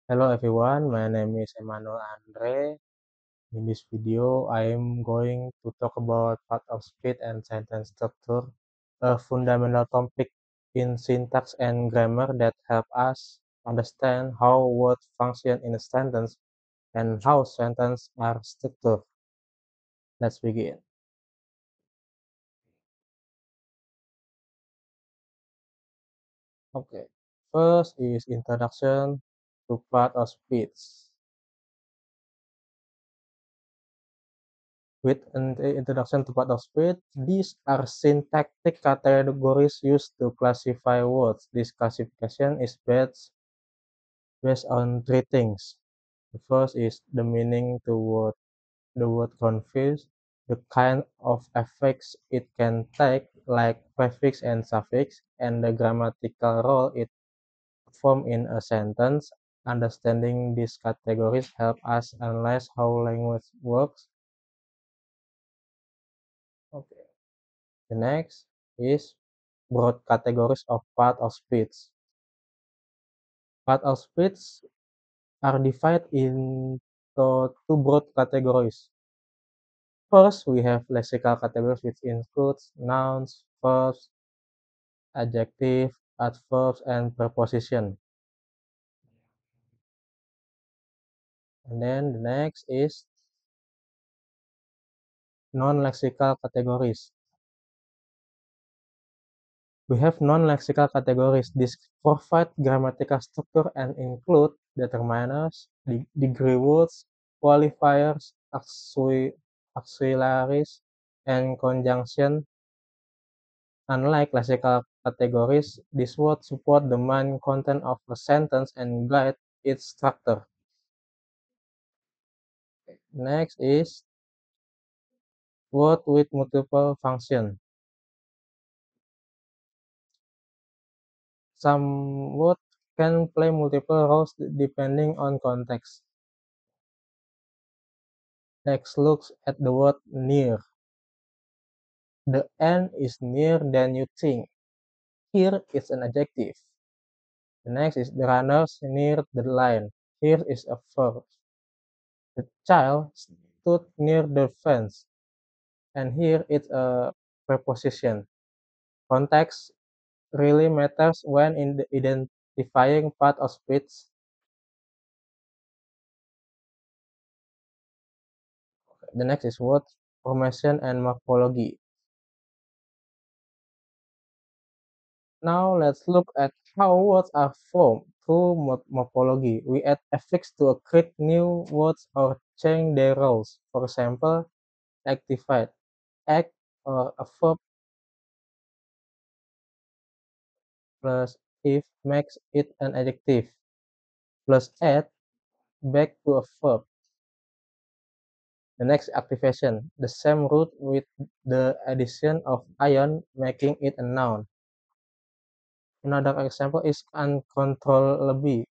Hello everyone, my name is Emmanuel Andre. In this video, I am going to talk about part of speech and sentence structure, a fundamental topic in syntax and grammar that help us understand how words function in a sentence and how sentences are structured. Let's begin. Okay, first is introduction to part of speech. With an introduction to part of speech, these are syntactic categories used to classify words. This classification is based on three things. The first is the meaning the word conveys, the kind of effects it can take, like prefix and suffix, and the grammatical role it performs in a sentence. Understanding these categories help us analyze how language works. Okay. The next is broad categories of part of speech. Part of speech are divided into two broad categories. First, we have lexical categories, which includes nouns, verbs, adjective, adverbs, and preposition. And then the next is non-lexical categories. We have non-lexical categories. These provide grammatical structure and include determiners, degree words, qualifiers, auxiliaries, and conjunction. Unlike classical categories, these words support the main content of a sentence and guide its structure. Next is word with multiple functions. Some words can play multiple roles depending on context. Next, looks at the word near. The end is nearer than you think. Here is an adjective. The next is the runners near the line. Here is a verb. The child stood near the fence. And here it's a preposition. Context really matters when in the identifying part of speech. The next is word formation and morphology. Now let's look at how words are formed through morphology. We add affix to create new words or change their roles. For example, activate, act, or a verb plus if makes it an adjective, plus add back to a verb. The next activation, the same root with the addition of ion, making it a noun. Another example is uncontrollably.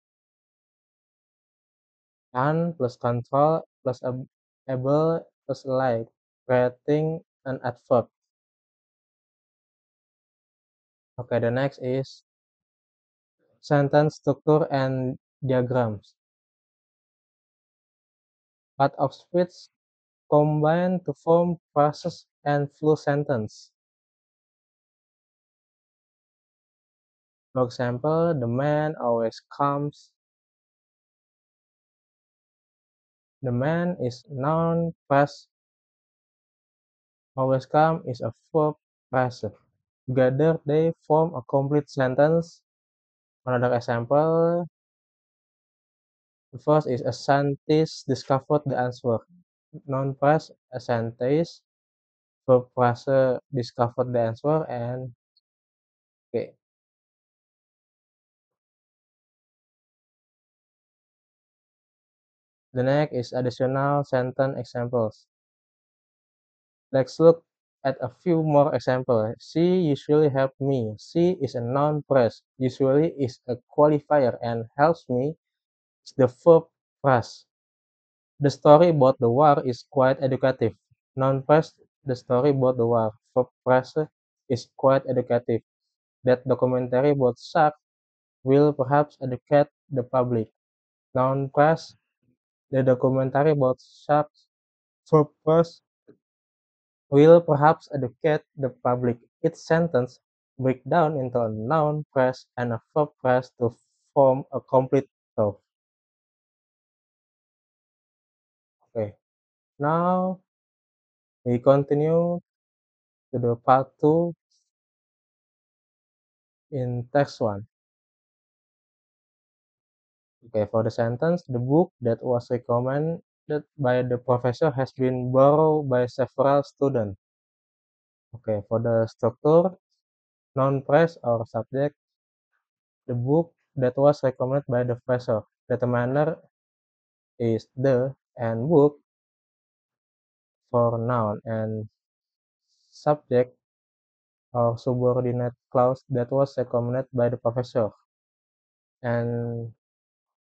Can plus control plus able plus like, creating an adverb. Okay, the next is sentence structure and diagrams. Part of speech combine to form phrases and full sentence. For example, the man always comes. The man is noun phrase. Always come is a verb phrase. Together they form a complete sentence. Another example, the first is a scientist discovered the answer. Noun phrase, a scientist, verb phrase discovered the answer, and okay. The next is additional sentence examples. Let's look at a few more examples. She usually helps me. She is a noun phrase. Usually is a qualifier and helps me is the verb phrase. The story about the war is quite educative. Noun phrase, the story about the war. Verb phrase is quite educative. That documentary about sharks will perhaps educate the public. Noun phrase, the documentary about Sharp's purpose will perhaps educate the public. Each sentence break down into a noun phrase and a verb phrase to form a complete thought. Okay, now we continue to the part 2 in text 1. Okay, for the sentence, the book that was recommended by the professor has been borrowed by several students. Okay, for the structure, noun phrase or subject, the book that was recommended by the professor. Determiner is the and book for noun and subject or subordinate clause that was recommended by the professor. And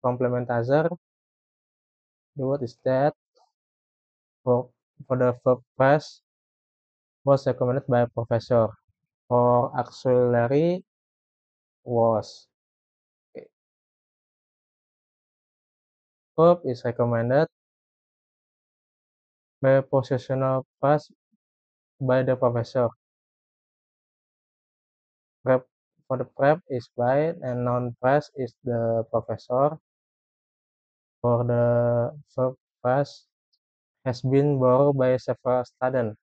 complementizer, the word is that for, for the verb phrase was recommended by a professor. For auxiliary was. Okay. Verb is recommended prepositional phrase by the professor. Prep for the prep is by and noun phrase is the professor. For the verb phrase has been borrowed by several students.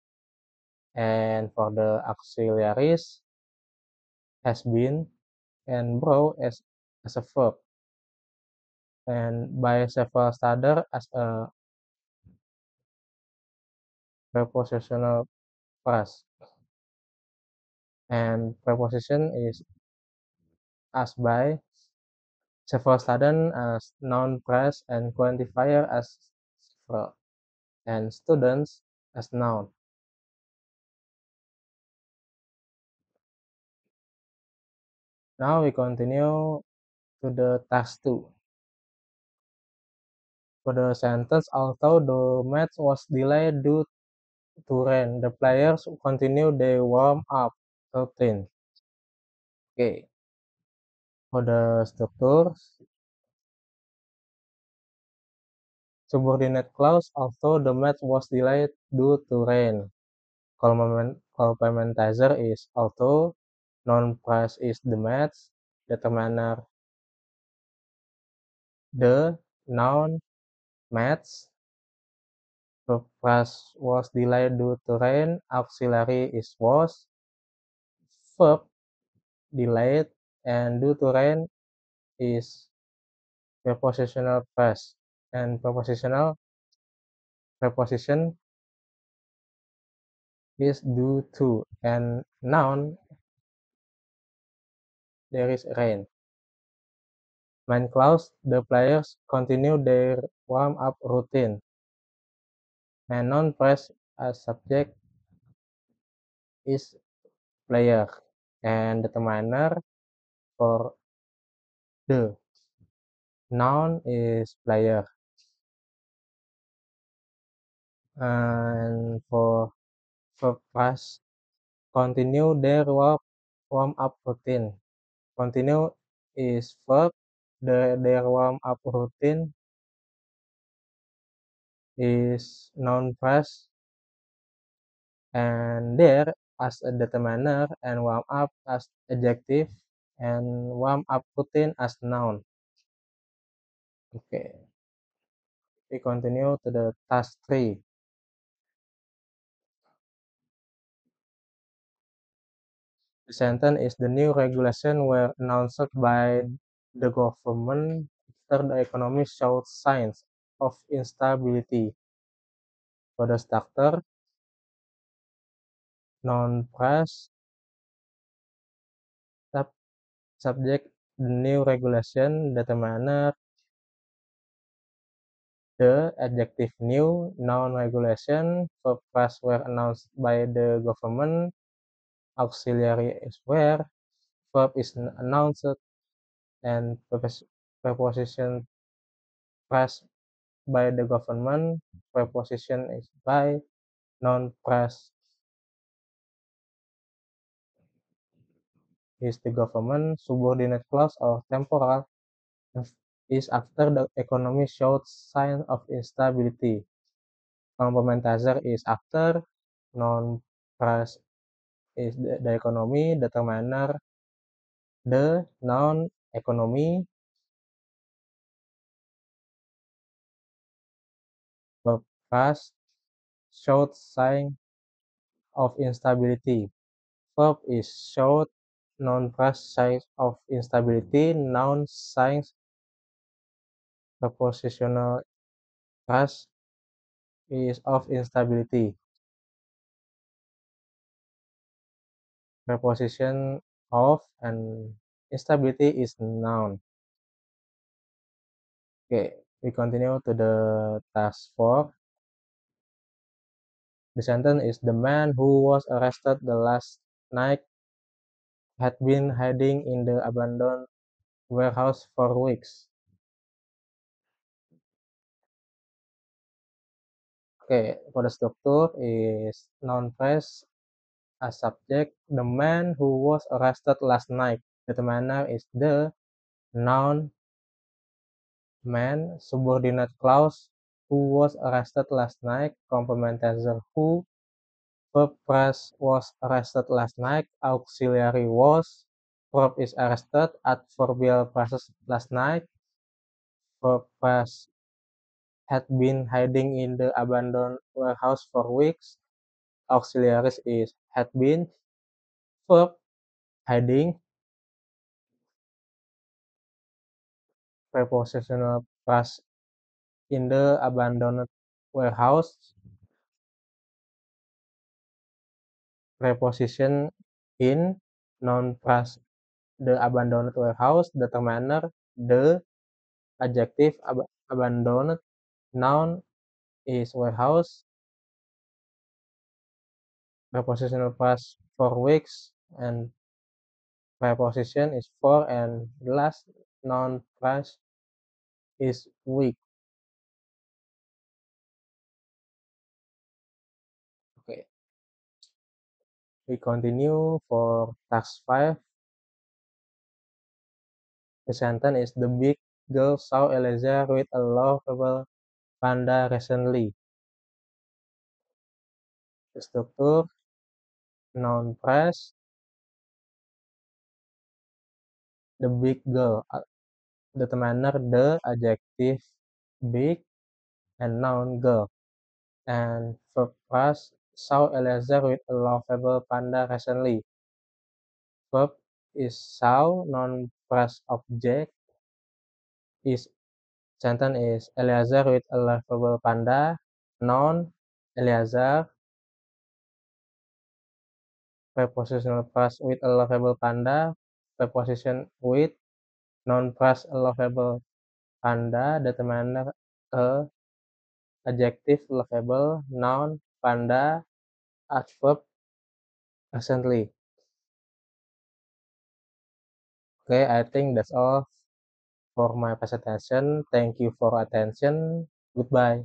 And for the auxiliaries has been and borrowed as a verb. And by several students as a prepositional phrase. And preposition is as by several students as noun phrase and quantifier as several and students as noun. Now we continue to the task 2. For the sentence, although the match was delayed due to rain, the players continued their warm-up routine. Okay. For the structure, subordinate clause, although the match was delayed due to rain. Complementizer is although, noun phrase is the match, determiner the noun match, verb phrase was delayed due to rain, auxiliary is was, verb delayed and due to rain is prepositional phrase, and preposition is due to, and noun there is rain. Main clause, the players continue their warm-up routine. And noun phrase as subject is player, and determiner for the noun is player. And for verb phrase, continue their warm-up routine. Continue is verb, their warm-up routine is noun phrase, and there as a determiner, and warm-up as adjective, and warm-up routine as noun. Okay, we continue to the task 3. The sentence is the new regulation were announced by the government after the economy showed signs of instability. For the structure, noun phrase, subject, the new regulation, determiner, the adjective new, noun regulation, verb phrase were announced by the government, auxiliary is were, verb is announced, and preposition phrase by the government, preposition is by, noun phrase is the government, subordinate clause or temporal, is after the economy showed signs of instability. Complementizer is after. Noun phrase is the economy. Determiner the noun economy. Verb phrase showed signs of instability. Verb is showed. Noun phrase signs of instability. Noun signs. Prepositional phrase is of instability. Preposition of and instability is noun. Okay, we continue to the task 4. The sentence is the man who was arrested the last night had been hiding in the abandoned warehouse for weeks. Okay, for the structure is noun phrase as subject. The man who was arrested last night. Determiner is the noun man. Subordinate clause who was arrested last night. Complementizer who. Verb phrase was arrested last night. Auxiliary was. Verb is arrested. Adverbial phrases last night. Verb phrase had been hiding in the abandoned warehouse for weeks. Auxiliaries is had been. Verb hiding. Prepositional phrase in the abandoned warehouse. Preposition in. Noun phrase the abandoned warehouse. Determiner the. Adjective abandoned. Noun is warehouse. Prepositional phrase for weeks and preposition is for, and the last noun phrase is week. Okay, we continue for task 5. The sentence is the big girl saw Eliza with a lovable panda recently. The structure noun phrase the big girl. Determiner the adjective big and noun girl. And verb phrase saw Eliezer with a lovable panda recently. Verb is saw. Noun phrase object is sentence is Eliezer with a lovable panda. Noun Eliezer. Prepositional phrase with a lovable panda. Preposition with. Noun phrase a lovable panda. Determiner a. Adjective lovable. Noun panda. Adverb recently. Okay, I think that's all for my presentation. Thank you for attention. Goodbye.